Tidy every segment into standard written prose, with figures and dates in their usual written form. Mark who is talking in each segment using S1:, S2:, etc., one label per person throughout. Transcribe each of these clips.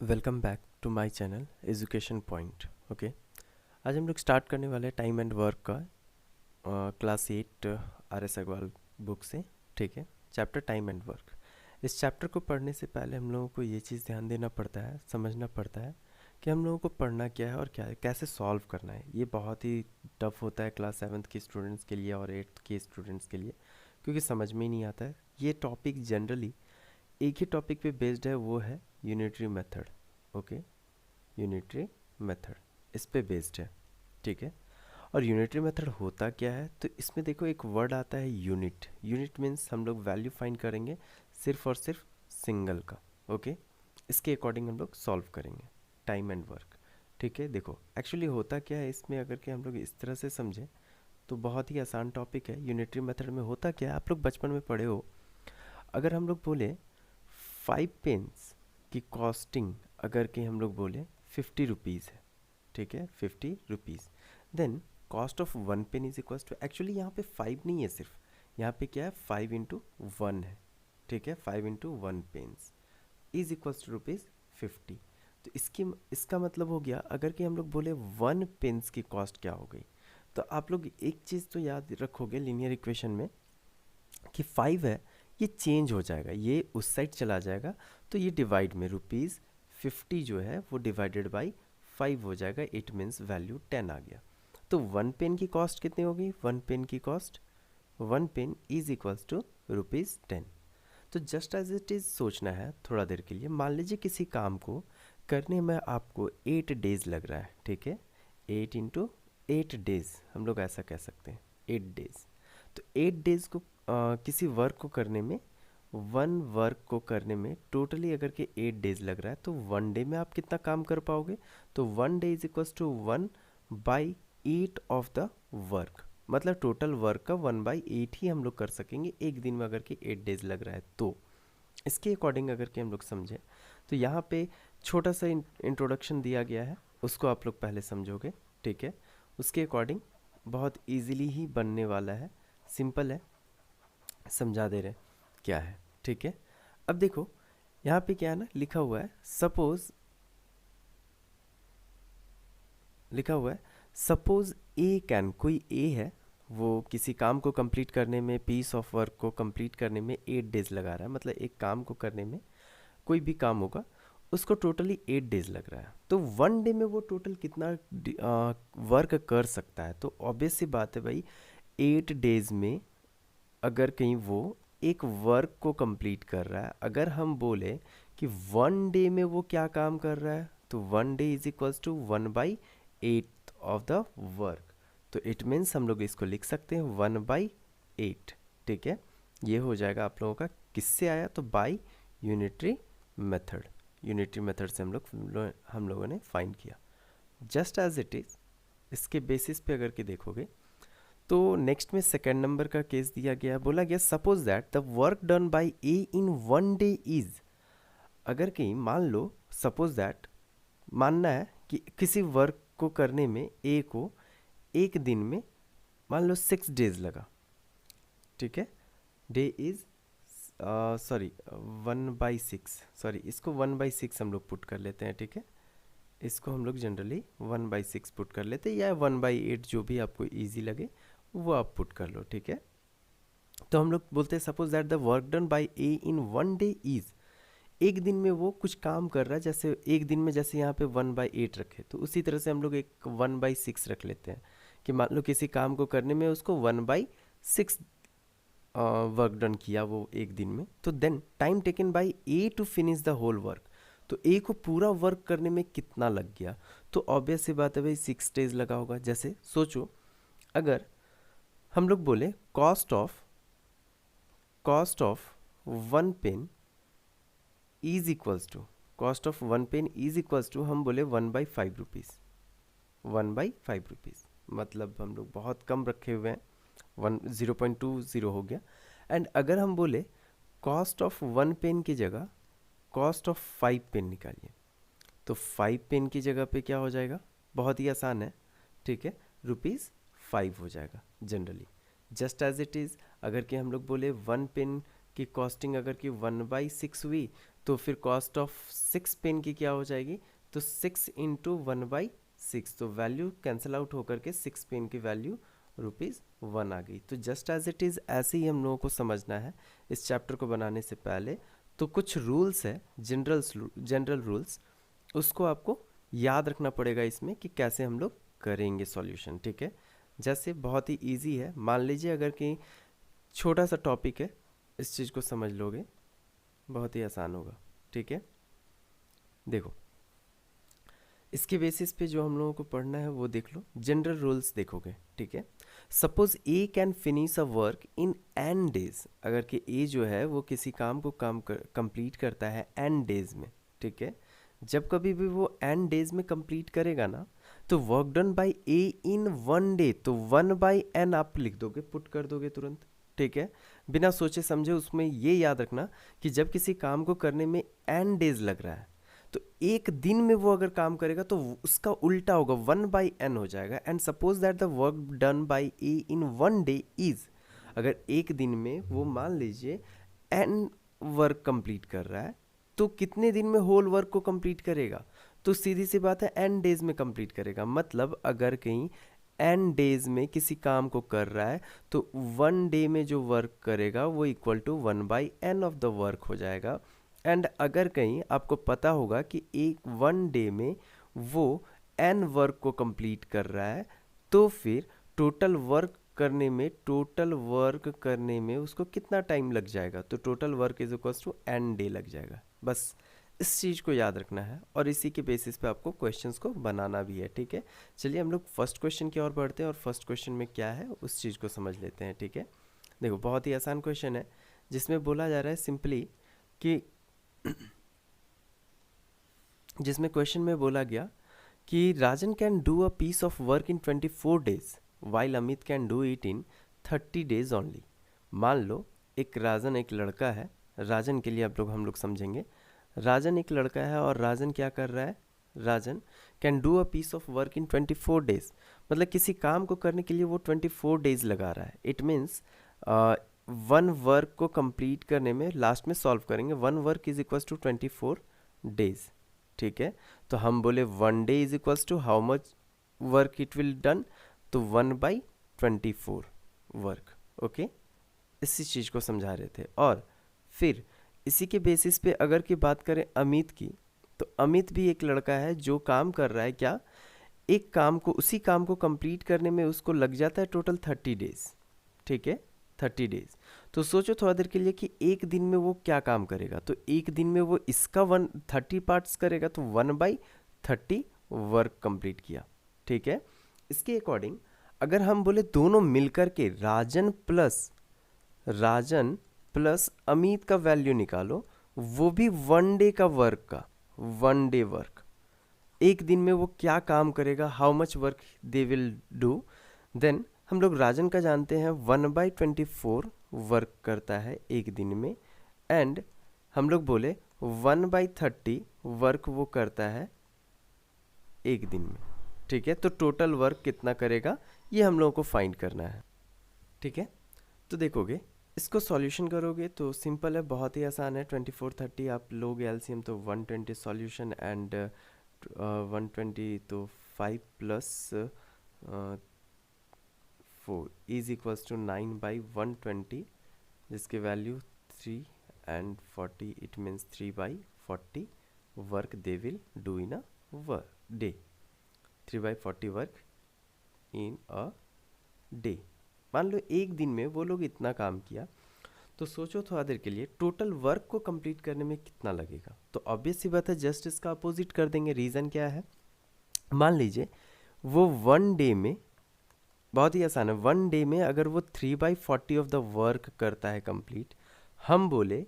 S1: Welcome back to my channel education point. Okay, आज हम लोग स्टार्ट करने वाले हैं टाइम एंड वर्क का class 8 R S Agarwal book से। ठीक है, चैप्टर टाइम एंड वर्क। इस चैप्टर को पढ़ने से पहले हम लोगों को ये चीज़ ध्यान देना पड़ता है, समझना पड़ता है कि हम लोगों को पढ़ना क्या है और क्या है, कैसे सॉल्व करना है। ये बहुत ही टफ होता है क्लास 7th के स्टूडेंट्स के लिए और 8th के स्टूडेंट्स के लिए, क्योंकि समझ में ही नहीं आता है। ये टॉपिक जनरली एक ही टॉपिक पे बेस्ड है, वो है unitary method. Okay, unitary method इस पे बेस्ड है। ठीक है, और यूनिटरी मेथड होता क्या है, तो इसमें देखो एक वर्ड आता है यूनिट। यूनिट मीन्स हम लोग वैल्यू फाइंड करेंगे सिर्फ और सिर्फ सिंगल का। ओके, इसके अकॉर्डिंग हम लोग सॉल्व करेंगे टाइम एंड वर्क। ठीक है, देखो एक्चुअली होता क्या है इसमें, अगर कि हम लोग इस तरह से समझें तो बहुत ही आसान टॉपिक है। यूनिटरी मेथड में होता क्या है, आप लोग बचपन में पढ़े हो। अगर हम लोग बोले 5 पेन्स की कॉस्टिंग, अगर कि हम लोग बोले 50 रुपीज़ है, ठीक है, 50 rupees, then cost of 1 pen is equals to, actually यहाँ पे 5 नहीं है सिर्फ, यहाँ पे क्या है 5 इंटू 1 है। ठीक है, 5 into 1 pens is equals to ₹50। तो इसका मतलब हो गया, अगर कि हम लोग बोले 1 पेन्स की कॉस्ट क्या हो गई, तो आप लोग एक चीज़ तो याद रखोगे लीनियर इक्वेशन में कि 5 है, ये चेंज हो जाएगा, ये उस साइड चला जाएगा, तो ये डिवाइड में ₹50 जो है वो डिवाइडेड बाई 5 हो जाएगा। इट मीन्स वैल्यू 10 आ गया। तो 1 पेन की कॉस्ट कितनी होगी, 1 पेन की cost 1 pen is equals to ₹10। तो जस्ट एज इट इज़ सोचना है थोड़ा देर के लिए। मान लीजिए किसी काम को करने में आपको 8 डेज लग रहा है। ठीक है, 8 इंटू 8 डेज हम लोग ऐसा कह सकते हैं, 8 डेज। तो 8 डेज को किसी वर्क को करने में, वन वर्क को करने में टोटली अगर कि 8 डेज लग रहा है, तो 1 डे में आप कितना काम कर पाओगे, तो 1 day is equals to 1/8 of the work. मतलब टोटल वर्क का 1/8 ही हम लोग कर सकेंगे एक दिन में, अगर कि 8 डेज लग रहा है तो। इसके अकॉर्डिंग अगर कि हम लोग समझें तो यहाँ पे छोटा सा इंट्रोडक्शन दिया गया है, उसको आप लोग पहले समझोगे। ठीक है, उसके अकॉर्डिंग बहुत इजीली ही बनने वाला है, सिंपल है, समझा दे रहे क्या है। ठीक है, अब देखो यहाँ पे क्या है ना, लिखा हुआ है सपोज ए कैन, कोई ए है, वो किसी काम को कंप्लीट करने में, पीस ऑफ वर्क को कंप्लीट करने में 8 डेज लगा रहा है। मतलब एक काम को करने में, कोई भी काम होगा उसको टोटली 8 डेज लग रहा है, तो 1 डे में वो टोटल कितना वर्क कर सकता है। तो ऑब्वियस सी बात है भाई, 8 डेज में अगर कहीं वो एक वर्क को कंप्लीट कर रहा है, अगर हम बोले कि 1 डे में वो क्या काम कर रहा है, तो 1 day is equals to 1/8 of the work. तो इट मीन्स हम लोग इसको लिख सकते हैं 1/8। ठीक है, ये हो जाएगा आप लोगों का, किससे आया, तो by unitary method. Unitary method से हम लोगों ने फाइंड किया जस्ट एज इट इज़। इसके बेसिस पे अगर कि देखोगे तो नेक्स्ट में सेकेंड नंबर का केस दिया गया, बोला गया suppose that the work done bye A in 1 day is, अगर कहीं मान लो, सपोज दैट मानना है कि किसी वर्क को करने में ए को एक दिन में मान लो 6 डेज लगा। ठीक है, डे इज सॉरी 1/6, सॉरी इसको 1/6 हम लोग पुट कर लेते हैं। ठीक है, इसको हम लोग जनरली 1/6 पुट कर लेते हैं, या 1/8 जो भी आपको ईजी लगे वो आप पुट कर लो। ठीक है, तो हम लोग बोलते हैं suppose that the work done bye A in 1 day is, एक दिन में वो कुछ काम कर रहा है, जैसे एक दिन में जैसे यहाँ पे 1/8 रखे, तो उसी तरह से हम लोग एक 1/6 रख लेते हैं कि मान लो किसी काम को करने में उसको 1/6 वर्क डन किया वो एक दिन में, तो then time taken by A to finish the whole work, तो ए को पूरा वर्क करने में कितना लग गया, तो ऑब्वियस सी बात है भाई 6 डेज लगा होगा। जैसे सोचो, अगर हम लोग बोले cost of 1 pen is equals to, cost of 1 pen is equals to, हम बोले 1/5 रुपीज़, 1/5 रुपीज़, मतलब हम लोग बहुत कम रखे हुए हैं, 0.20 हो गया। एंड अगर हम बोले कॉस्ट ऑफ 1 पेन की जगह कॉस्ट ऑफ 5 पेन निकालिए, तो 5 पेन की जगह पे क्या हो जाएगा, बहुत ही आसान है। ठीक है, ₹5 हो जाएगा generally, just as it is. अगर कि हम लोग बोले 1 पेन की कॉस्टिंग अगर कि 1/6 हुई, तो फिर कॉस्ट ऑफ 6 पेन की क्या हो जाएगी, तो 6 इंटू 1/6, तो वैल्यू कैंसिल आउट होकर के 6 पेन की वैल्यू ₹1 आ गई। तो जस्ट एज इट इज़ ऐसे ही हम लोगों को समझना है इस चैप्टर को बनाने से पहले। तो कुछ रूल्स है, जनरल रूल्स, उसको आपको याद रखना पड़ेगा इसमें कि कैसे हम लोग करेंगे सॉल्यूशन, ठीक है। जैसे बहुत ही इजी है, मान लीजिए अगर कि छोटा सा टॉपिक है, इस चीज़ को समझ लोगे बहुत ही आसान होगा, ठीक है। देखो इसके बेसिस पे जो हम लोगों को पढ़ना है वो देख लो, जनरल रूल्स देखोगे, ठीक है। Suppose A can finish a work in n days, अगर कि ए जो है वो किसी काम को कंप्लीट करता है n डेज में, ठीक है। जब कभी भी वो n डेज में कंप्लीट करेगा ना, तो वर्क डन बाय ए इन 1 डे, तो 1/n आप लिख दोगे, पुट कर दोगे तुरंत, ठीक है, बिना सोचे समझे। उसमें ये याद रखना कि जब किसी काम को करने में n डेज लग रहा है, तो एक दिन में वो अगर काम करेगा तो उसका उल्टा होगा, 1/n हो जाएगा। And suppose that the work done bye A in 1 day is, अगर एक दिन में वो मान लीजिए n वर्क कंप्लीट कर रहा है, तो कितने दिन में होल वर्क को कंप्लीट करेगा, तो सीधी सी बात है n डेज में कंप्लीट करेगा। मतलब अगर कहीं n डेज में किसी काम को कर रहा है, तो 1 डे में जो वर्क करेगा वो equal to 1/n of the work हो जाएगा। एंड अगर कहीं आपको पता होगा कि एक 1 डे में वो n वर्क को कंप्लीट कर रहा है, तो फिर टोटल वर्क करने में उसको कितना टाइम लग जाएगा, तो total work is equals to n day लग जाएगा। बस इस चीज़ को याद रखना है और इसी के बेसिस पे आपको क्वेश्चंस को बनाना भी है, ठीक है। चलिए हम लोग फर्स्ट क्वेश्चन की ओर बढ़ते हैं और फर्स्ट क्वेश्चन में क्या है उस चीज़ को समझ लेते हैं, ठीक है। देखो बहुत ही आसान क्वेश्चन है, जिसमें बोला जा रहा है सिंपली कि जिसमें क्वेश्चन में बोला गया कि Rajan can do a piece of work in 24 days while Amit can do it in 30 days only. मान लो एक राजन एक लड़का है, राजन के लिए हम लोग समझेंगे। राजन एक लड़का है और राजन क्या कर रहा है, Rajan can do a piece of work in 24 days, मतलब किसी काम को करने के लिए वो 24 डेज लगा रहा है। इट मीन्स 1 वर्क को कंप्लीट करने में, लास्ट में सॉल्व करेंगे, 1 work is equals to 24 days, ठीक है। तो हम बोले 1 day is equals to how much work it will done, तो 1/24 वर्क, ओके। इसी चीज़ को समझा रहे थे। और फिर इसी के बेसिस पे अगर की बात करें अमित की, तो अमित भी एक लड़का है जो काम कर रहा है, क्या, एक काम को, उसी काम को कंप्लीट करने में उसको लग जाता है टोटल 30 डेज, ठीक है, 30 डेज। तो सोचो थोड़ा देर के लिए कि एक दिन में वो क्या काम करेगा, तो एक दिन में वो इसका 30 पार्ट्स करेगा, तो 1/30 वर्क कंप्लीट किया, ठीक है। इसके अकॉर्डिंग अगर हम बोले दोनों मिलकर के राजन प्लस अमित का वैल्यू निकालो, वो भी 1 डे का वर्क का, 1 डे वर्क, एक दिन में वो क्या काम करेगा, how much work they will do, then हम लोग राजन का जानते हैं 1/24 वर्क करता है एक दिन में, एंड हम लोग बोले 1/30 वर्क वो करता है एक दिन में, ठीक है। तो टोटल वर्क कितना करेगा ये हम लोगों को फाइंड करना है, ठीक है। तो देखोगे इसको सॉल्यूशन करोगे तो सिंपल है, बहुत ही आसान है। 24 30 आप लोगे एलसीएम तो 120 सॉल्यूशन, एंड 120 तो 5 प्लस 4 इज इक्वल्स टू 9/120, जिसके value 3 and 40, it means 3/40 work they will do in a day, 3/40 work in a day. मान लो एक दिन में वो लोग इतना काम किया, तो सोचो थोड़ा देर के लिए टोटल वर्क को कंप्लीट करने में कितना लगेगा, तो ऑब्वियस सी बात है जस्ट इसका अपोजिट कर देंगे। रीज़न क्या है, मान लीजिए वो 1 डे में, बहुत ही आसान है, 1 डे में अगर वो 3/40 ऑफ द वर्क करता है कंप्लीट, हम बोले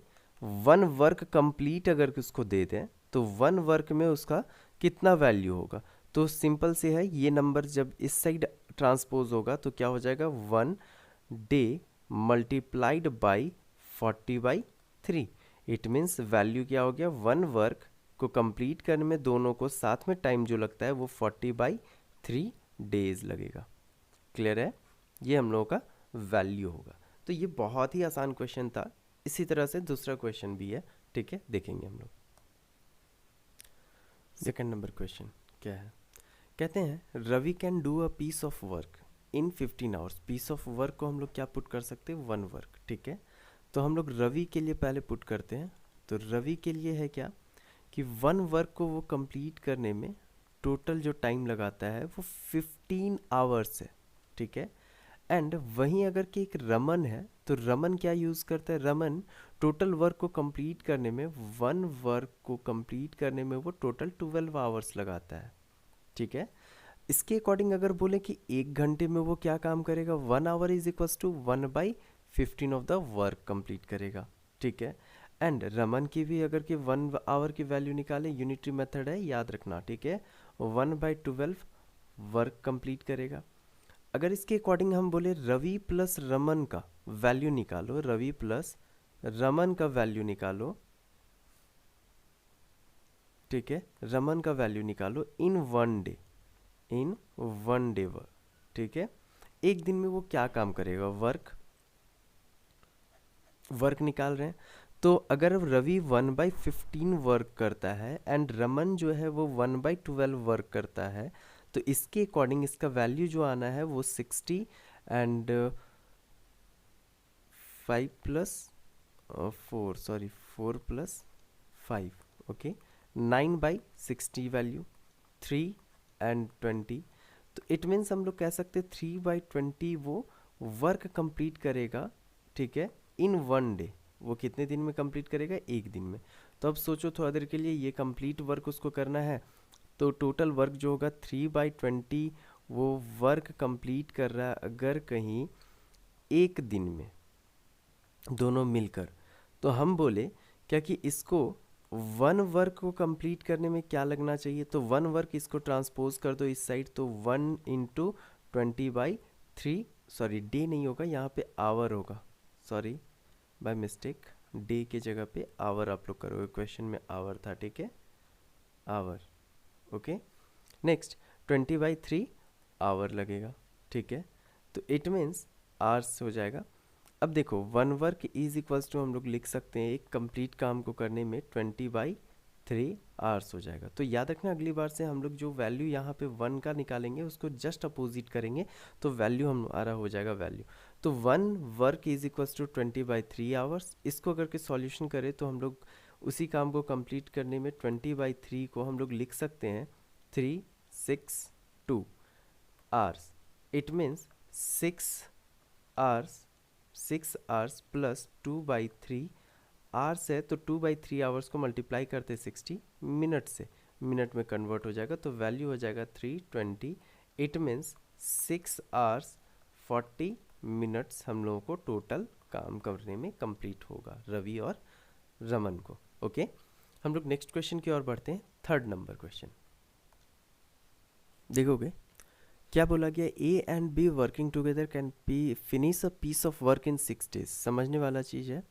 S1: 1 वर्क कंप्लीट अगर उसको दे दें तो 1 वर्क में उसका कितना वैल्यू होगा, तो सिंपल से है, ये नंबर जब इस साइड ट्रांसपोज होगा तो क्या हो जाएगा, 1 day multiplied by 40/3, it means value क्या हो गया, 1 वर्क को कंप्लीट करने में दोनों को साथ में टाइम जो लगता है वो 40/3 डेज लगेगा। क्लियर है, ये हम लोगों का वैल्यू होगा। तो ये बहुत ही आसान क्वेश्चन था, इसी तरह से दूसरा क्वेश्चन भी है, ठीक है, देखेंगे हम लोग। सेकंड नंबर क्वेश्चन क्या है, कहते हैं Ravi can do a piece of work in 15 hours. Piece of work को हम लोग क्या पुट कर सकते हैं, वन वर्क, ठीक है। तो हम लोग रवि के लिए पहले पुट करते हैं। तो रवि के लिए है क्या कि वन वर्क को वो कंप्लीट करने में टोटल जो टाइम लगाता है वो 15 आवर्स है, ठीक है। एंड वहीं अगर कि एक रमन है, तो रमन क्या यूज़ करता है, रमन टोटल वर्क को कंप्लीट करने में, वन वर्क को कंप्लीट करने में वो टोटल 12 आवर्स लगाता है, ठीक है। इसके अकॉर्डिंग अगर बोले कि एक घंटे में वो क्या काम करेगा, 1 hour is equals to 1/15 of the work complete करेगा, ठीक है। एंड रमन की भी अगर कि 1 आवर की वैल्यू निकाले, यूनिटरी मेथड है, याद रखना, ठीक है, 1/12 वर्क कंप्लीट करेगा। अगर इसके अकॉर्डिंग हम बोले रवि प्लस रमन का वैल्यू निकालो, रवि प्लस रमन का वैल्यू निकालो, ठीक है, रमन का वैल्यू निकालो इन 1 डे, इन 1 डे वर्क, ठीक है। एक दिन में वो क्या काम करेगा, वर्क निकाल रहे हैं। तो अगर रवि 1/15 वर्क करता है एंड रमन जो है वो 1/12 वर्क करता है, तो इसके अकॉर्डिंग इसका वैल्यू जो आना है वो 60 and 5 plus 4 sorry 4 plus 5, okay, 9/60 value, 3 and 20। तो इट मीन्स हम लोग कह सकते हैं 3/20 वो वर्क कंप्लीट करेगा, ठीक है, इन 1 डे। वो कितने दिन में कंप्लीट करेगा, एक दिन में। तो अब सोचो थोड़ा देर के लिए, ये कंप्लीट वर्क उसको करना है, तो टोटल वर्क जो होगा 3/20 वो वर्क कंप्लीट कर रहा है अगर कहीं एक दिन में, दोनों मिलकर। तो हम बोले क्या कि इसको वन वर्क को कंप्लीट करने में क्या लगना चाहिए, तो वन वर्क इसको ट्रांसपोज कर दो इस साइड, तो 1/20/3, सॉरी डे नहीं होगा यहाँ पे, आवर होगा, सॉरी बाय मिस्टेक, डे के जगह पे आवर आप लोग करोगे, क्वेश्चन में आवर था, ठीक है, आवर, ओके। नेक्स्ट 20/3 आवर लगेगा, ठीक है। तो इट मीन्स आवर्स हो जाएगा। अब देखो one work is equals to हम लोग लिख सकते हैं एक कंप्लीट काम को करने में 20/3 आवर्स हो जाएगा। तो याद रखना अगली बार से हम लोग जो वैल्यू यहाँ पे वन का निकालेंगे उसको जस्ट अपोजिट करेंगे, तो वैल्यू हमारा हो जाएगा वैल्यू। तो one work is equals to 20/3 hours. इसको करके सॉल्यूशन करें तो हम लोग उसी काम को कंप्लीट करने में 20/3 को हम लोग लिख सकते हैं 362 hours. It means 6 hours plus 2/3 hours है, तो 2/3 आवर्स को मल्टीप्लाई करते 60 मिनट से, मिनट में कन्वर्ट हो जाएगा, तो वैल्यू हो जाएगा 320। इट मीन्स 6 आवर्स 40 मिनट्स हम लोगों को टोटल काम करने में कंप्लीट होगा, रवि और रमन को, ओके। हम लोग नेक्स्ट क्वेश्चन की ओर बढ़ते हैं, थर्ड नंबर क्वेश्चन देखोगे क्या बोला गया, A and B working together can finish a piece of work in 6 days. समझने वाला चीज़ है,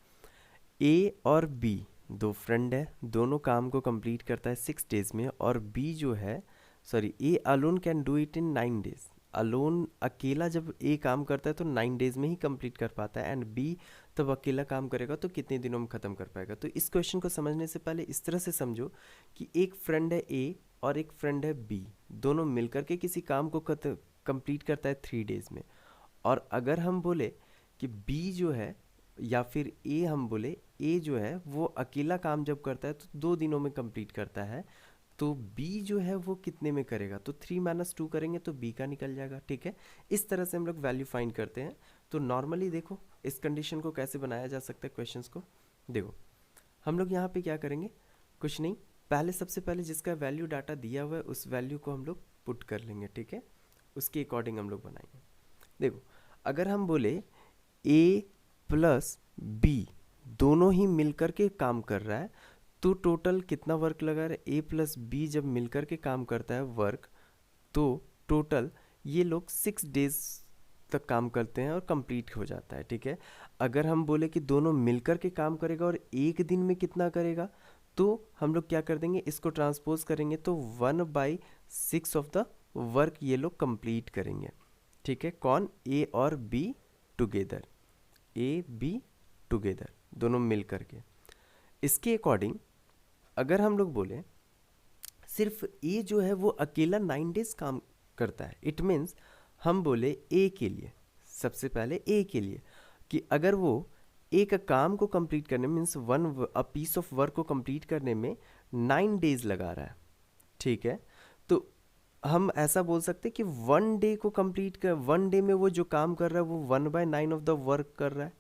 S1: ए और बी दो फ्रेंड है, दोनों काम को कंप्लीट करता है 6 डेज में, और बी जो है, sorry A alone can do it in 9 days. Alone अकेला जब ए काम करता है तो 9 डेज में ही कंप्लीट कर पाता है, एंड बी तब अकेला काम करेगा तो कितने दिनों में ख़त्म कर पाएगा। तो इस क्वेश्चन को समझने से पहले इस तरह से समझो कि एक फ्रेंड है ए और एक फ्रेंड है बी, दोनों मिलकर के किसी काम को कंप्लीट करता है 3 डेज में। और अगर हम बोले कि बी जो है या फिर ए, हम बोले ए जो है वो अकेला काम जब करता है तो 2 दिनों में कंप्लीट करता है, तो बी जो है वो कितने में करेगा, तो 3 - 2 करेंगे तो बी का निकल जाएगा, ठीक है। इस तरह से हम लोग वैल्यू फाइंड करते हैं। तो नॉर्मली देखो इस कंडीशन को कैसे बनाया जा सकता है, क्वेश्चंस को देखो हम लोग यहाँ पे क्या करेंगे, कुछ नहीं, पहले सबसे पहले जिसका वैल्यू डाटा दिया हुआ है उस वैल्यू को हम लोग पुट कर लेंगे, ठीक है, उसके अकॉर्डिंग हम लोग बनाएंगे। देखो अगर हम बोले ए प्लस बी दोनों ही मिलकर के काम कर रहा है, तो टोटल कितना वर्क लगा रहा है, ए प्लस बी जब मिलकर के काम करता है वर्क, तो टोटल ये लोग 6 डेज तक काम करते हैं और कंप्लीट हो जाता है, ठीक है। अगर हम बोले कि दोनों मिलकर के काम करेगा और एक दिन में कितना करेगा, तो हम लोग क्या कर देंगे, इसको ट्रांसपोज करेंगे तो 1/6 ऑफ द वर्क ये लोग कंप्लीट करेंगे, ठीक है। कौन, ए और be together, A be together, दोनों मिल करके। इसके अकॉर्डिंग अगर हम लोग बोले सिर्फ ए जो है वो अकेला 9 डेज काम करता है, इट मीन्स हम बोले ए के लिए, सबसे पहले ए के लिए कि अगर वो एक काम को कंप्लीट करने means a piece of work को कंप्लीट करने में 9 डेज लगा रहा है, ठीक है, तो हम ऐसा बोल सकते हैं कि 1 डे को कंप्लीट कर, 1 डे में वो जो काम कर रहा है वो 1/9 ऑफ द वर्क कर रहा है,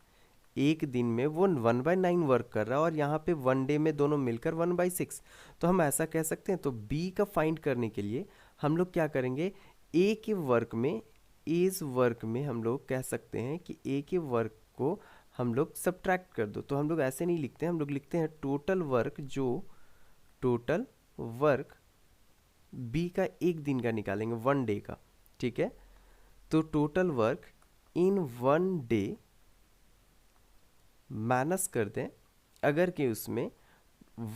S1: एक दिन में वो 1/9 वर्क कर रहा है, और यहाँ पे 1 डे में दोनों मिलकर 1/6। तो हम ऐसा कह सकते हैं। तो बी का फाइंड करने के लिए हम लोग क्या करेंगे, ए के वर्क में, एज वर्क में हम लोग कह सकते हैं कि ए के वर्क को हम लोग सब्ट्रैक्ट कर दो। तो हम लोग ऐसे नहीं लिखते हैं, हम लोग लिखते हैं टोटल वर्क, जो टोटल वर्क बी का एक दिन का निकालेंगे, 1 डे का, ठीक है। तो total work in 1 day minus कर दें अगर कि उसमें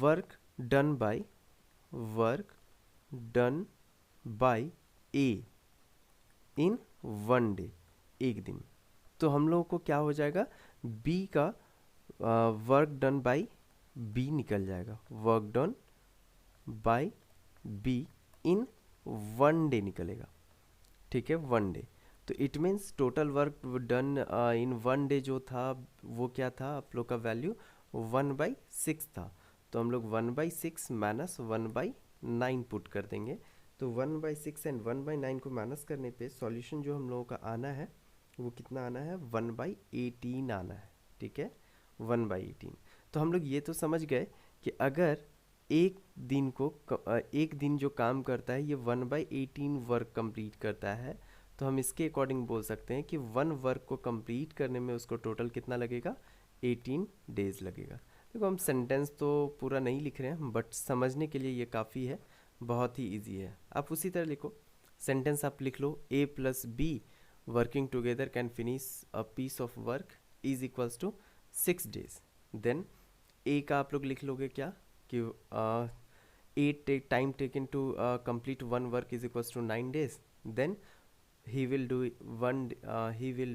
S1: वर्क डन बाय ए इन 1 डे, एक दिन। तो हम लोगों को क्या हो जाएगा, बी का वर्क डन बाय बी निकल जाएगा, work done bye B in 1 day निकलेगा, ठीक है, 1 डे। तो it means total work done in 1 day जो था वो क्या था, आप लोग का वैल्यू 1/6 था। तो हम लोग 1/6 माइनस 1/9 पुट कर देंगे। तो 1/6 एंड 1/9 को माइनस करने पे सॉल्यूशन जो हम लोगों का आना है वो कितना आना है, 1/18 आना है, ठीक है, 1/18। तो हम लोग ये तो समझ गए कि अगर एक दिन जो काम करता है ये 1/18 वर्क कंप्लीट करता है, तो हम इसके अकॉर्डिंग बोल सकते हैं कि 1 वर्क को कंप्लीट करने में उसको टोटल कितना लगेगा, 18 डेज लगेगा। देखो हम सेंटेंस तो पूरा नहीं लिख रहे हैं, बट समझने के लिए ये काफ़ी है, बहुत ही इजी है। आप उसी तरह लिखो, सेंटेंस आप लिख लो, A plus B working together can finish a piece of work is equals to 6 days. Then A का आप लोग लिख लोगे क्या कि time taken to complete 1 work is equals to 9 days। Then he will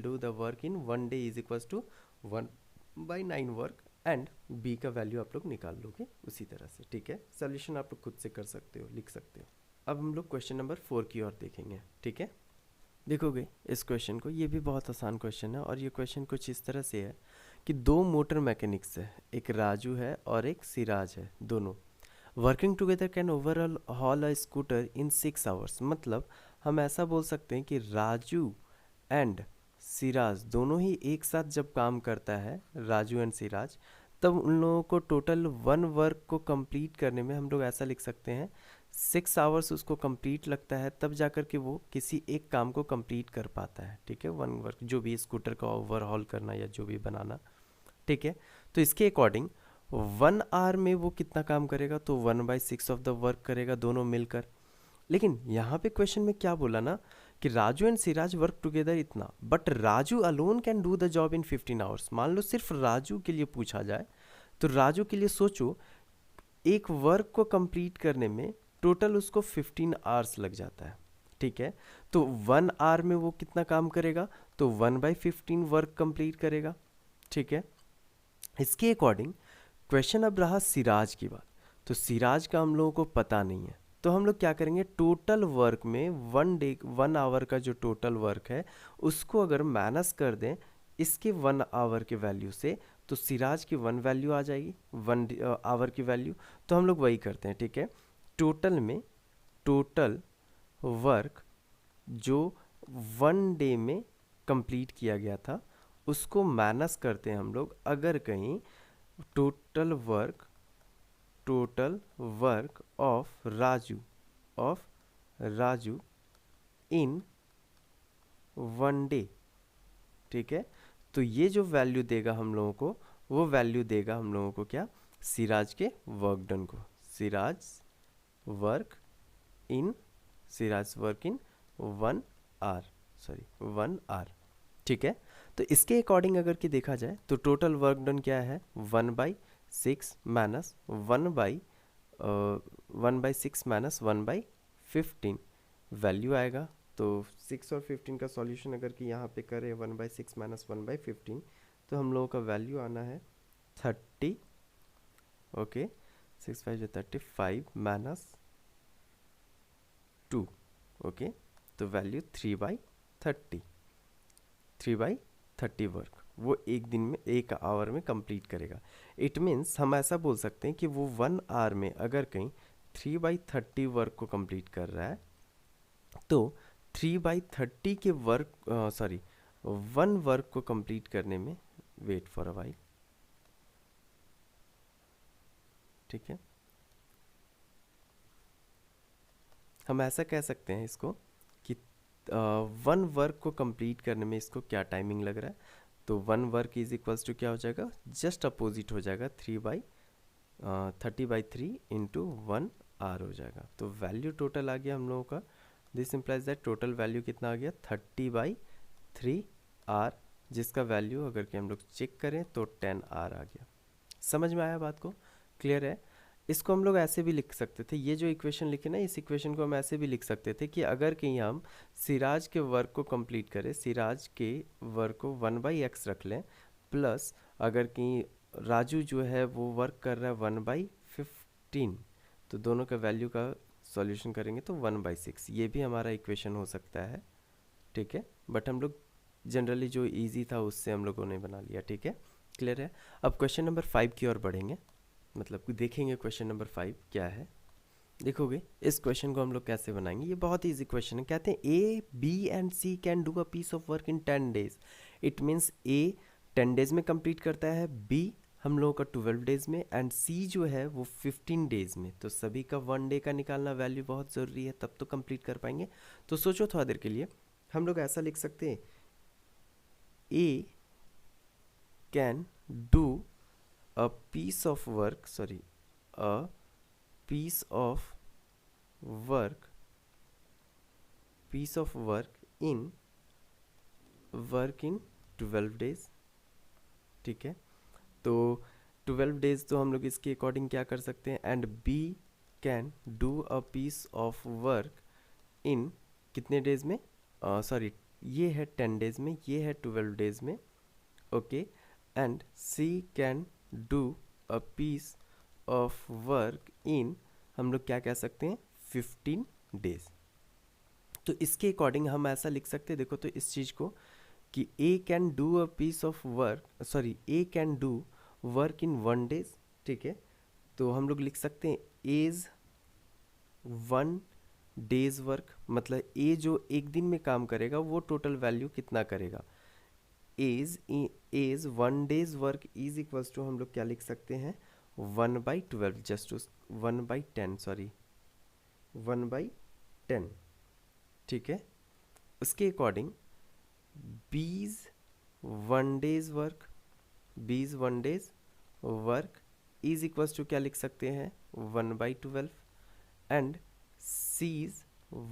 S1: do the work in 1 day is equals to 1/9 work, and b का value आप लोग निकाल लोगे उसी तरह से, ठीक है। सोल्यूशन आप लोग खुद से कर सकते हो, लिख सकते हो। अब हम लोग क्वेश्चन नंबर 4 की ओर देखेंगे, ठीक है। देखोगे इस क्वेश्चन को, ये भी बहुत आसान क्वेश्चन है, और ये क्वेश्चन कुछ इस तरह से है कि 2 मोटर मैकेनिक्स है, एक राजू है और एक सिराज है, दोनों working together can overall hall a scooter in 6 hours. मतलब हम ऐसा बोल सकते हैं कि राजू एंड सिराज दोनों ही एक साथ जब काम करता है, राजू एंड सिराज, तब उन लोगों को टोटल 1 वर्क को कंप्लीट करने में हम लोग ऐसा लिख सकते हैं 6 आवर्स उसको कंप्लीट लगता है, तब जाकर के वो किसी एक काम को कंप्लीट कर पाता है, ठीक है, 1 वर्क, जो भी स्कूटर का ओवरहॉल करना या जो भी बनाना, ठीक है। तो इसके अकॉर्डिंग 1 आवर में वो कितना काम करेगा, तो 1/6 ऑफ द वर्क करेगा दोनों मिलकर। लेकिन यहाँ पे क्वेश्चन में क्या बोला ना कि Raju and Siraj work together इतना, but Raju alone can do the job in 15 hours. मान लो सिर्फ राजू के लिए पूछा जाए, तो राजू के लिए सोचो एक वर्क को कंप्लीट करने में टोटल उसको 15 आवर्स लग जाता है, ठीक है। तो 1 आवर में वो कितना काम करेगा, तो 1/15 वर्क कंप्लीट करेगा, ठीक है। इसके अकॉर्डिंग क्वेश्चन अब रहा सिराज की बात, तो सिराज का हम लोगों को पता नहीं है, तो हम लोग क्या करेंगे, टोटल वर्क में 1 आवर का जो टोटल वर्क है उसको अगर माइनस कर दें इसके 1 आवर के वैल्यू से, तो सिराज की 1 वैल्यू आ जाएगी, 1 आवर की वैल्यू। तो हम लोग वही करते हैं, ठीक है। टोटल में टोटल वर्क जो 1 डे में कंप्लीट किया गया था उसको माइनस करते हैं हम लोग, अगर कहीं total work of Raju in 1 day, ठीक है। तो ये जो वैल्यू देगा हम लोगों को, वो वैल्यू देगा हम लोगों को क्या, सिराज के वर्क डन को, सिराज वर्क इन 1 आवर, ठीक है। तो इसके अकॉर्डिंग अगर कि देखा जाए तो टोटल वर्क डन क्या है, 1/6 माइनस 1/6 माइनस 1/15 वैल्यू आएगा। तो 6 और 15 का सॉल्यूशन अगर कि यहाँ पे करें 1/6 माइनस 1/15, तो हम लोगों का वैल्यू आना है 30, ओके, 6 5 35 माइनस 2, ओके, तो वैल्यू 3/30, 3/30 वर्क वो एक दिन में, एक आवर में कंप्लीट करेगा। इट मीन्स हम ऐसा बोल सकते हैं कि वो 1 आवर में अगर कहीं 3/30 वर्क को कंप्लीट कर रहा है तो 3/30 के वर्क, सॉरी, 1 वर्क को कंप्लीट करने में, वेट फॉर अ वाइल, ठीक है, हम ऐसा कह सकते हैं इसको कि 1 वर्क को कंप्लीट करने में इसको क्या टाइमिंग लग रहा है, तो 1 वर्क इज इक्वल्स टू क्या हो जाएगा, जस्ट अपोजिट हो जाएगा, 30/3 इंटू 1 आवर हो जाएगा। तो वैल्यू टोटल आ गया हम लोगों का, this implies that total value कितना आ गया, 30/3 आवर, जिसका वैल्यू अगर कि हम लोग चेक करें तो 10 आवर आ गया। समझ में आया बात को, क्लियर है। इसको हम लोग ऐसे भी लिख सकते थे, ये जो इक्वेशन लिखे ना, इस इक्वेशन को हम ऐसे भी लिख सकते थे कि अगर कहीं हम सिराज के वर्क को कंप्लीट करें, सिराज के वर्क को 1/x रख लें, प्लस अगर कहीं राजू जो है वो वर्क कर रहा है 1/15, तो दोनों का वैल्यू का सॉल्यूशन करेंगे तो 1/6, ये भी हमारा इक्वेशन हो सकता है, ठीक है। बट हम लोग जनरली जो इजी था उससे हम लोगों ने बना लिया, ठीक है, क्लियर है। अब क्वेश्चन नंबर 5 की ओर बढ़ेंगे, मतलब कि देखेंगे क्वेश्चन नंबर 5 क्या है। देखोगे इस क्वेश्चन को हम लोग कैसे बनाएंगे, ये बहुत इजी क्वेश्चन है। कहते हैं A B and C can do a piece of work in 10 days. It means A 10 days में कंप्लीट करता है, बी हम लोगों का 12 डेज में, एंड सी जो है वो 15 डेज में। तो सभी का 1 डे का निकालना वैल्यू बहुत ज़रूरी है, तब तो कंप्लीट कर पाएंगे। तो सोचो थोड़ा देर के लिए, हम लोग ऐसा लिख सकते हैं, A can do a piece of work, sorry, a piece of work, piece of work in 12 days, ठीक है। तो 12 डेज तो हम लोग इसके अकॉर्डिंग क्या कर सकते हैं, and B can do a piece of work in कितने डेज में, सॉरी, ये है 10 डेज में, ये है 12 डेज में, okay, and C can do a piece of work in, हम लोग क्या कह सकते हैं, 15 डेज। तो इसके अकॉर्डिंग हम ऐसा लिख सकते हैं, देखो तो इस चीज़ को, कि A can do a piece of work, sorry, A can do work in 1 days, ठीक है। तो हम लोग लिख सकते हैं एज 1 डेज वर्क, मतलब ए जो एक दिन में काम करेगा वो टोटल वैल्यू कितना करेगा, as 1 days work is equals to, हम लोग क्या लिख सकते हैं, 1/12, जस्ट टू 1/10, सॉरी 1/10, ठीक है। उसके अकॉर्डिंग बीज 1 days work, B's 1 days work is equals to क्या लिख सकते हैं, 1/12, एंड सीज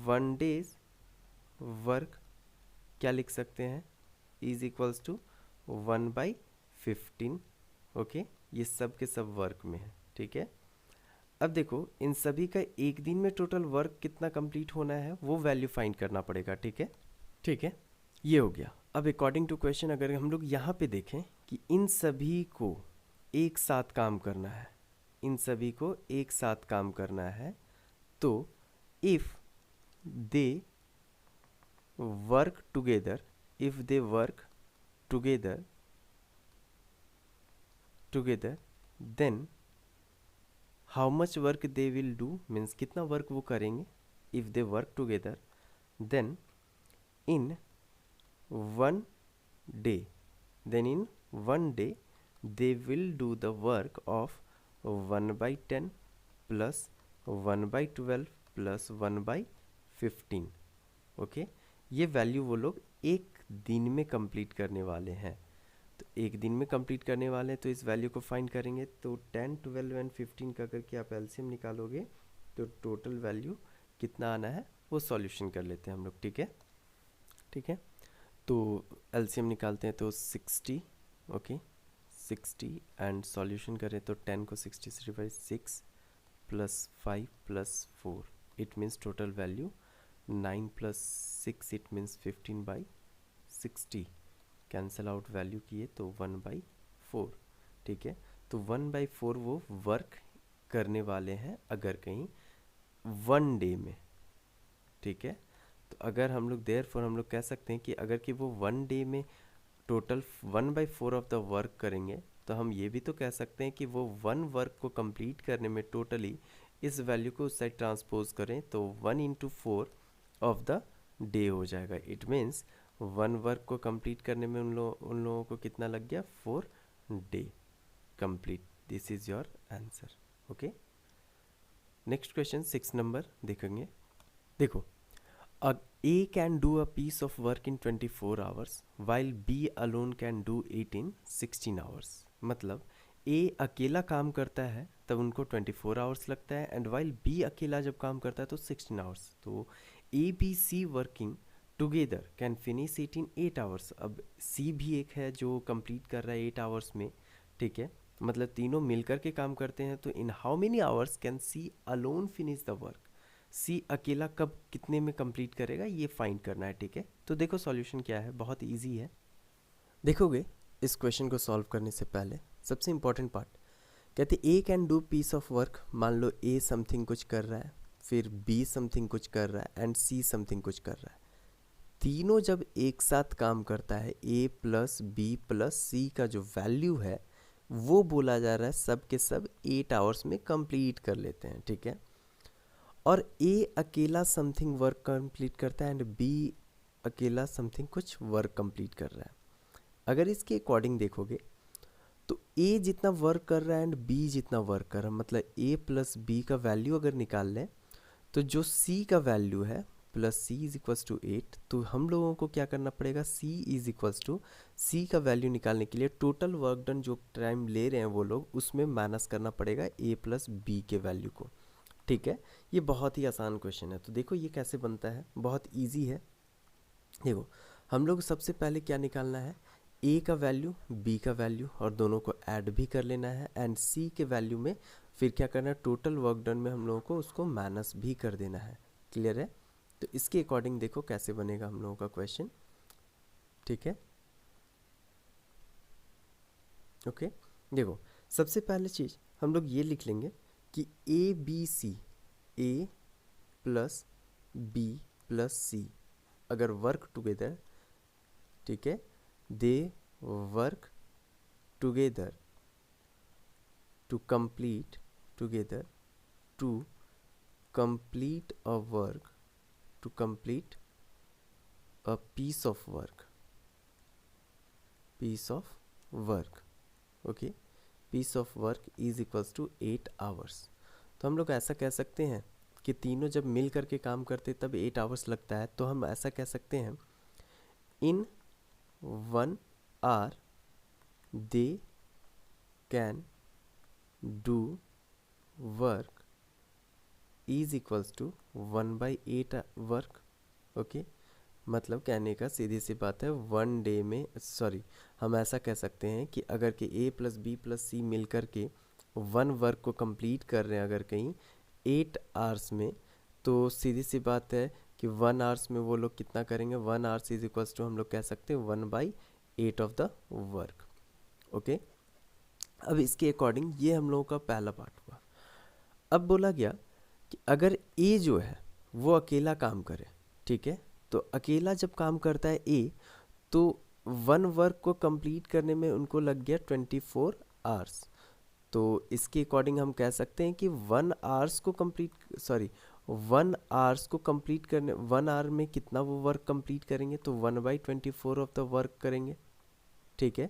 S1: 1 डेज वर्क क्या लिख सकते हैं, इज इक्वल्स टू 1/15, ओके। ये सब के सब वर्क में है, ठीक है। अब देखो इन सभी का एक दिन में टोटल वर्क कितना कंप्लीट होना है वो वैल्यू फाइंड करना पड़ेगा, ठीक है, ठीक है, ये हो गया। अब अकॉर्डिंग टू क्वेश्चन अगर हम लोग यहाँ पे देखें कि इन सभी को एक साथ काम करना है, इन सभी को एक साथ काम करना है, तो if they work together, if they work together then how much work they will do, means कितना वर्क वो करेंगे, if they work together then in 1 day, then in 1 day they will do the work of 1/10 plus 1/12 plus 1/15, okay. ये value वो लोग एक दिन में complete करने वाले हैं, तो एक दिन में कंप्लीट करने वाले हैं, तो इस वैल्यू को फाइंड करेंगे, तो 10 12 एंड 15 का करके आप एलसीएम निकालोगे तो टोटल वैल्यू कितना आना है वो सॉल्यूशन कर लेते हैं हम लोग, ठीक है, ठीक है। तो एलसीएम निकालते हैं तो 60, ओके, 60 एंड सॉल्यूशन करें तो 10 को 60 से divide 6 plus 5 plus 4, it means total value 9 plus 6, it means 15/60, cancel out value किए तो 1/4, ठीक है। तो 1/4 वो वर्क करने वाले हैं अगर कहीं 1 डे में, ठीक है। तो अगर हम लोग देयरफॉर हम लोग कह सकते हैं कि अगर कि वो 1 डे में टोटल 1/4 ऑफ द वर्क करेंगे, तो हम ये भी तो कह सकते हैं कि वो 1 वर्क को कंप्लीट करने में टोटली इस वैल्यू को उस साइड ट्रांसपोज करें तो 1/4 ऑफ द डे हो जाएगा। इट मीन्स 1 वर्क को कंप्लीट करने में उन लोगों को कितना लग गया, 4 day complete. This is your answer. Okay, next question 6 number देखेंगे। देखो, A can do a piece of work in 24 hours while B alone can do it in 16 hours। मतलब A अकेला काम करता है तब उनको 24 आवर्स लगता है, एंड वाइल B अकेला जब काम करता है तो 16 आवर्स। तो A B C working together can finish it in 8 hours. अब C भी एक है जो कंप्लीट कर रहा है 8 आवर्स में, ठीक है। मतलब तीनों मिलकर के काम करते हैं, तो in how many hours can C alone finish the work. C अकेला कब कितने में कंप्लीट करेगा ये फाइंड करना है, ठीक है। तो देखो सॉल्यूशन क्या है, बहुत इजी है। देखोगे इस क्वेश्चन को सॉल्व करने से पहले सबसे इम्पोर्टेंट पार्ट, कहते A can do piece of work. मान लो ए समथिंग कुछ कर रहा है, फिर बी समथिंग कुछ कर रहा है, एंड सी समथिंग कुछ कर रहा है। तीनों जब एक साथ काम करता है, ए प्लस बी प्लस सी का जो वैल्यू है वो बोला जा रहा है सब के सब 8 आवर्स में कंप्लीट कर लेते हैं, ठीक है। और ए अकेला समथिंग वर्क कंप्लीट करता है एंड बी अकेला समथिंग कुछ वर्क कंप्लीट कर रहा है। अगर इसके अकॉर्डिंग देखोगे तो ए जितना वर्क कर रहा है एंड बी जितना वर्क कर रहा है, मतलब ए प्लस बी का वैल्यू अगर निकाल लें तो जो सी का वैल्यू है plus C is equals to 8, तो हम लोगों को क्या करना पड़ेगा, C is equals to C का वैल्यू निकालने के लिए टोटल वर्क डन जो टाइम ले रहे हैं वो लोग, उसमें माइनस करना पड़ेगा ए प्लस बी के वैल्यू को, ठीक है। ये बहुत ही आसान क्वेश्चन है। तो देखो ये कैसे बनता है, बहुत इजी है। देखो हम लोग सबसे पहले क्या निकालना है, ए का वैल्यू बी का वैल्यू और दोनों को ऐड भी कर लेना है, एंड सी के वैल्यू में फिर क्या करना है, टोटल वर्क डन में हम लोगों को उसको माइनस भी कर देना है। क्लियर है। तो इसके अकॉर्डिंग देखो कैसे बनेगा हम लोगों का क्वेश्चन, ठीक है। ओके, देखो सबसे पहले चीज़ हम लोग ये लिख लेंगे कि A B C, A plus B plus C अगर वर्क टुगेदर, ठीक है, they work together to complete together to complete a work, to complete a piece of work, piece of work, okay. Piece of work is equals to 8 hours. तो हम लोग ऐसा कह सकते हैं कि तीनों जब मिल करके काम करते तब 8 आवर्स लगता है, तो हम ऐसा कह सकते हैं in 1 hour they can do work is equals to 1/8 work, okay. मतलब कहने का सीधी सी बात है 1 डे में, सॉरी हम ऐसा कह सकते हैं कि अगर कि ए प्लस बी प्लस सी मिल कर के 1 वर्क को कंप्लीट कर रहे हैं अगर कहीं 8 आवर्स में, तो सीधी सी बात है कि 1 आवर्स में वो लोग कितना करेंगे, 1 आवर्स इज इक्वल्स टू हम लोग कह सकते हैं 1/8 ऑफ द वर्क, ओके। अब इसके अकॉर्डिंग ये हम लोगों का पहला पार्ट हुआ। अब बोला गया कि अगर ए जो है वो अकेला काम करे, ठीक है, तो अकेला जब काम करता है ए, तो 1 वर्क को कंप्लीट करने में उनको लग गया 24 आवर्स। तो इसके अकॉर्डिंग हम कह सकते हैं कि 1 आवर्स को कंप्लीट, सॉरी 1 आवर्स को कंप्लीट करने, 1 आवर में कितना वो वर्क कंप्लीट करेंगे, तो 1/24 ऑफ द वर्क करेंगे, ठीक है।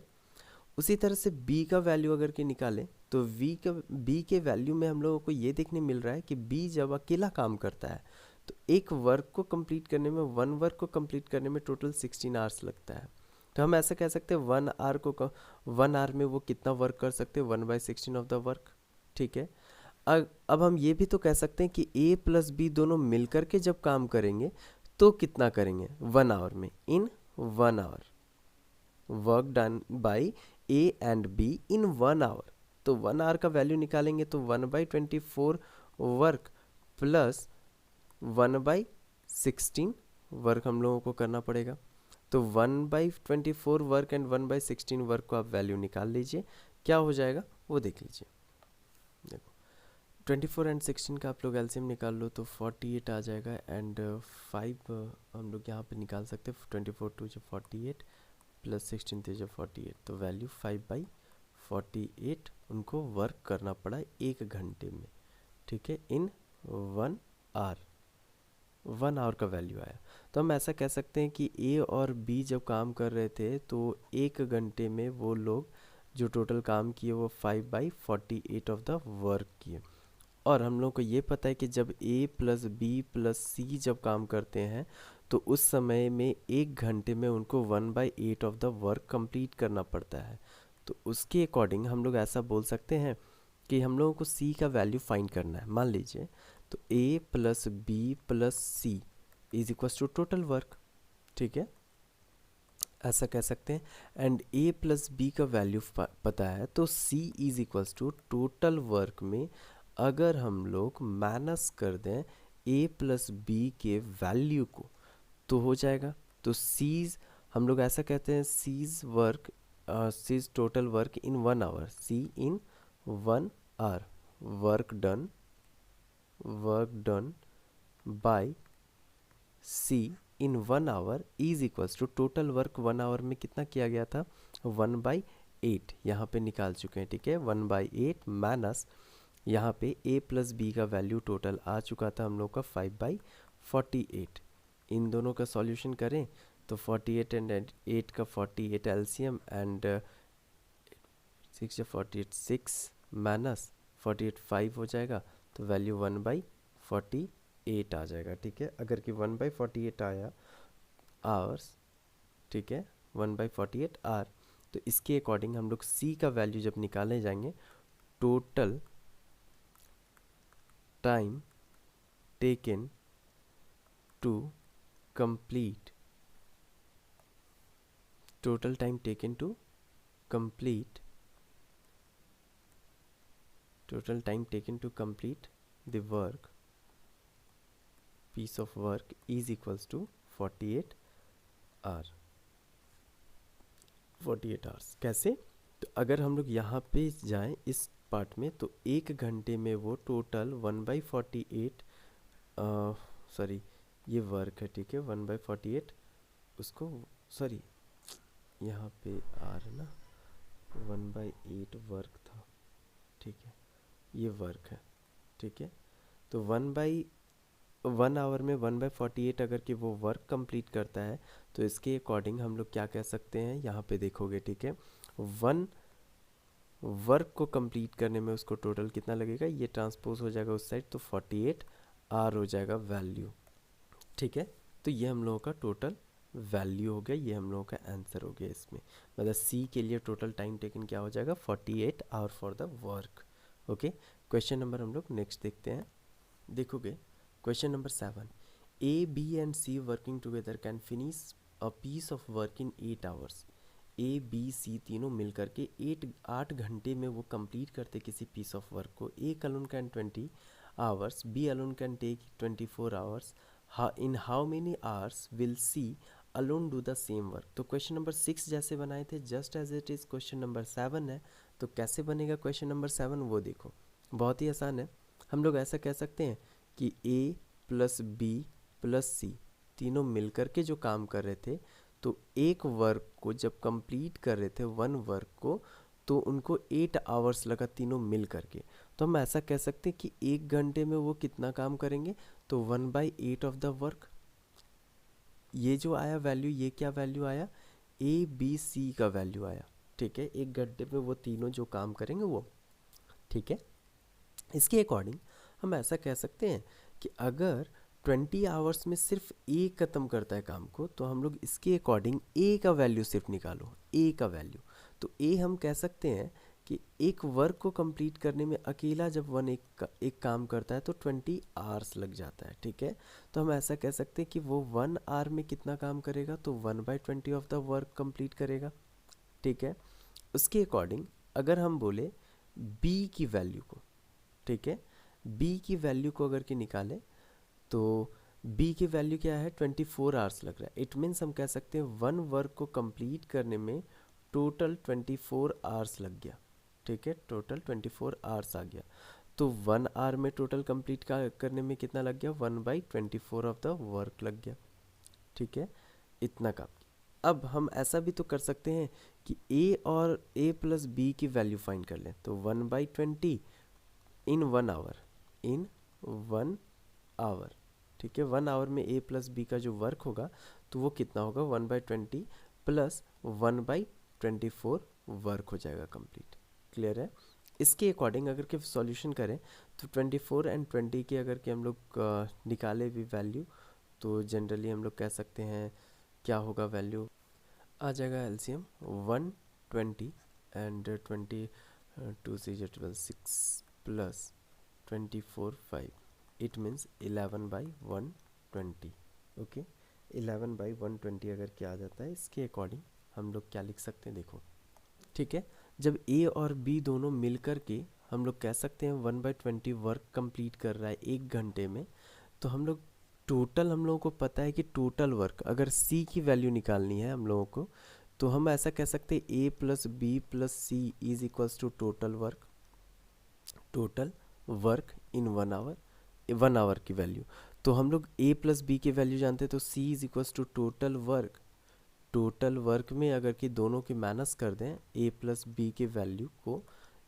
S1: उसी तरह से बी का वैल्यू अगर के निकालें तो बी के वैल्यू में हम लोगों को ये देखने मिल रहा है कि बी जब अकेला काम करता है तो एक वर्क को कंप्लीट करने में, 1 वर्क को कंप्लीट करने में टोटल 16 आवर्स लगता है। तो हम ऐसा कह सकते हैं 1 आवर में वो कितना वर्क कर सकते हैं, 1/16 ऑफ द वर्क, ठीक है। अब हम ये भी तो कह सकते हैं कि ए प्लस बी दोनों मिलकर के जब काम करेंगे तो कितना करेंगे 1 आवर में, in 1 hour work done by A and B in 1 hour. तो 1 आवर का वैल्यू निकालेंगे तो 1/24 वर्क प्लस 1/16 वर्क हम लोगों को करना पड़ेगा। तो 1/24 वर्क एंड 1/16 वर्क को आप वैल्यू निकाल लीजिए, क्या हो जाएगा वो देख लीजिए। देखो 24 एंड 16 का आप लोग एलसीएम निकाल लो तो 48 आ जाएगा, एंड 5 हम लोग यहाँ पे निकाल सकते हैं। 24 टू जो 48 प्लस 16 थे जो 48, तो वैल्यू 5/48 उनको वर्क करना पड़ा 1 घंटे में, ठीक है, इन 1 आवर। 1 आवर का वैल्यू आया। तो हम ऐसा कह सकते हैं कि ए और बी जब काम कर रहे थे तो 1 घंटे में वो लोग जो टोटल काम किए वो 5/48 ऑफ द वर्क किए। और हम लोग को ये पता है कि जब ए प्लस बी प्लस सी जब काम करते हैं तो उस समय में 1 घंटे में उनको 1/8 ऑफ द वर्क कंप्लीट करना पड़ता है। तो उसके अकॉर्डिंग हम लोग ऐसा बोल सकते हैं कि हम लोगों को सी का वैल्यू फाइंड करना है। मान लीजिए तो A plus B plus C is equal to total work, ठीक है, ऐसा कह सकते हैं। एंड ए प्लस बी का वैल्यू पता है तो C is equals to total work में अगर हम लोग माइनस कर दें ए प्लस बी के वैल्यू को तो हो जाएगा। तो सीज हम लोग ऐसा कहते हैं C's work, C's total work in 1 hour, C in 1 hour, work done by C in 1 hour is equals to total work 1 hour में कितना किया गया था 1/8 यहाँ पे निकाल चुके हैं, ठीक है। 1/8 माइनस यहाँ पे a प्लस बी का वैल्यू टोटल आ चुका था हम लोग का 5/48। इन दोनों का सॉल्यूशन करें तो 48 एंड 8 का 48 एलसीएम एंड 6 या 48 6 माइनस 48 5 हो जाएगा, तो वैल्यू 1/48 आ जाएगा, ठीक है। अगर कि 1/48 आया आवर्स, ठीक है, 1/48 आवर, तो इसके अकॉर्डिंग हम लोग c का वैल्यू जब निकाले जाएंगे total time taken to complete, total time taken to complete, total time taken to complete the work, piece of work is equals to 48 hour, 48 hours। कैसे? तो अगर हम लोग यहाँ पे जाएं इस पार्ट में तो 1 घंटे में वो टोटल 1/48 सॉरी ये वर्क है, ठीक है, 1/48 उसको, सॉरी यहाँ पे आ रहा ना 1/8 वर्क था, ठीक है, ये वर्क है, ठीक है। तो 1 आवर में 1/48 अगर कि वो वर्क कंप्लीट करता है तो इसके अकॉर्डिंग हम लोग क्या कह सकते हैं, यहाँ पे देखोगे, ठीक है, 1 वर्क को कंप्लीट करने में उसको टोटल कितना लगेगा, ये ट्रांसपोज हो जाएगा उस साइड तो 48 आर हो जाएगा वैल्यू, ठीक है। तो ये हम लोगों का टोटल वैल्यू हो गया, ये हम लोगों का आंसर हो गया इसमें, मतलब सी के लिए टोटल टाइम टेकन क्या हो जाएगा 48 hour for the work. Okay, question number हम लोग नेक्स्ट देखते हैं। देखोगे question number 7, A B and C working together can finish a piece of work in 8 hours. A B C तीनों मिल करके 8 घंटे में वो कंप्लीट करते किसी पीस ऑफ वर्क को। A alone can 20 hours, B alone can take 24 hours, in how many hours will C alone do the same work। तो क्वेश्चन नंबर 6 जैसे बनाए थे just as it is question number 7 है, तो कैसे बनेगा question number 7 वो देखो, बहुत ही आसान है। हम लोग ऐसा कह सकते हैं कि A प्लस बी प्लस सी तीनों मिलकर के जो काम कर रहे थे तो एक वर्क को जब कंप्लीट कर रहे थे 1 वर्क को तो उनको 8 आवर्स लगा तीनों मिल करके। तो हम ऐसा कह सकते हैं कि 1 घंटे में वो कितना काम करेंगे, तो 1/8 ऑफ द वर्क। ये जो आया वैल्यू, ये क्या वैल्यू आया, ए बी सी का वैल्यू आया, ठीक है, 1 घंटे में वो तीनों जो काम करेंगे वो, ठीक है। इसके अकॉर्डिंग हम ऐसा कह सकते हैं कि अगर 20 आवर्स में सिर्फ ए ख़त्म करता है काम को तो हम लोग इसके अकॉर्डिंग ए का वैल्यू सिर्फ निकालो, ए का वैल्यू। तो ए हम कह सकते हैं कि एक वर्क को कंप्लीट करने में अकेला जब एक काम करता है तो 20 आवर्स लग जाता है, ठीक है। तो हम ऐसा कह सकते हैं कि वो 1 आवर में कितना काम करेगा, तो 1/20 ऑफ द वर्क कंप्लीट करेगा, ठीक है। उसके अकॉर्डिंग अगर हम बोले बी की वैल्यू को, ठीक है, बी की वैल्यू को अगर कि निकालें तो बी की वैल्यू क्या है, 24 आवर्स लग रहा है। इट मीन्स हम कह सकते हैं वन वर्क को कंप्लीट करने में टोटल 24 आवर्स लग गया। ठीक है, टोटल 24 आवर्स आ गया। तो 1 आवर में टोटल कंप्लीट करने में कितना लग गया, 1/24 ऑफ द वर्क लग गया। ठीक है, इतना काम। अब हम ऐसा भी तो कर सकते हैं कि ए और ए प्लस बी की वैल्यू फाइंड कर लें। तो 1/20 इन 1 आवर, इन 1 आवर। ठीक है, 1 आवर में ए प्लस बी का जो वर्क होगा तो वो कितना होगा, 1/20 प्लस 1/24 वर्क हो जाएगा कंप्लीट। क्लियर है। इसके अकॉर्डिंग अगर के सॉल्यूशन करें तो 24 एंड 20 के अगर के हम लोग निकाले भी वैल्यू, तो जनरली हम लोग कह सकते हैं क्या होगा वैल्यू, आ जाएगा एलसीएम 120 एंड 20 2 से 12 6 प्लस 24 5, इट मीन्स 11/120। ओके, 11/120 अगर क्या आ जाता है, इसके अकॉर्डिंग हम लोग क्या लिख सकते हैं, देखो। ठीक है, जब ए और बी दोनों मिलकर के हम लोग कह सकते हैं 1/20 वर्क कंप्लीट कर रहा है 1 घंटे में, तो हम लोग टोटल, हम लोगों को पता है कि टोटल वर्क अगर सी की वैल्यू निकालनी है हम लोगों को, तो हम ऐसा कह सकते हैं A plus B plus C is equals to total work. Total work in 1 hour, 1 hour की वैल्यू, तो हम लोग ए प्लस बी की वैल्यू जानते हैं, तो C is equals to total work. Total work में अगर कि दोनों की माइनस कर दें ए प्लस बी की वैल्यू को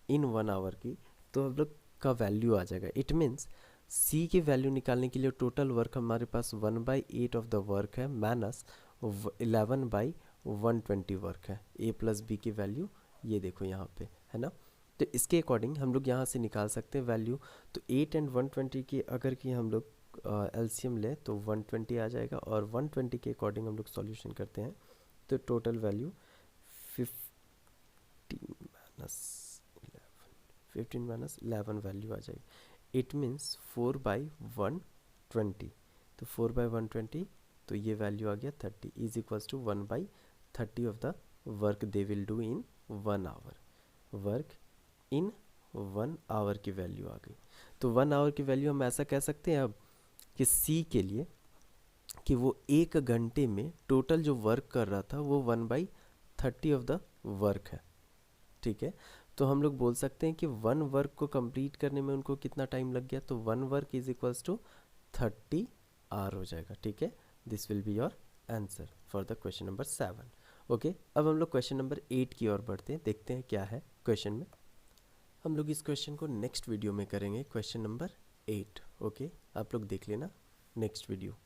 S1: इन 1 आवर की, तो हम लोग का वैल्यू आ जाएगा। इट मीन्स सी की वैल्यू निकालने के लिए टोटल वर्क हमारे पास 1/8 ऑफ द वर्क है माइनस 11/120 वर्क है। ए प्लस बी की वैल्यू ये देखो यहाँ पे है ना। तो इसके अकॉर्डिंग हम लोग यहाँ से निकाल सकते हैं वैल्यू। तो 8 एंड 120 की अगर कि हम लोग एलसीएम ले तो 120 आ जाएगा, और 120 के अकॉर्डिंग हम लोग सॉल्यूशन करते हैं तो टोटल वैल्यू 15 माइनस 11 वैल्यू आ जाएगी। इट मीन्स 4/120, तो 4/120, तो ये वैल्यू आ गया 30 is equals to 1/30 of the work they will do in 1 hour. Work in 1 hour की वैल्यू आ गई। तो 1 आवर की वैल्यू हम ऐसा कह सकते हैं अब कि सी के लिए कि वो 1 घंटे में टोटल जो वर्क कर रहा था वो 1/30 ऑफ द वर्क है। ठीक है, तो हम लोग बोल सकते हैं कि 1 वर्क को कंप्लीट करने में उनको कितना टाइम लग गया, तो 1 work is equals to 30 hour हो जाएगा। ठीक है, this will be your answer for the question number 7। Okay, अब हम लोग क्वेश्चन नंबर 8 की ओर बढ़ते हैं, देखते हैं क्या है क्वेश्चन में। हम लोग इस क्वेश्चन को नेक्स्ट वीडियो में करेंगे, क्वेश्चन नंबर 8। ओके, आप लोग देख लेना नेक्स्ट वीडियो।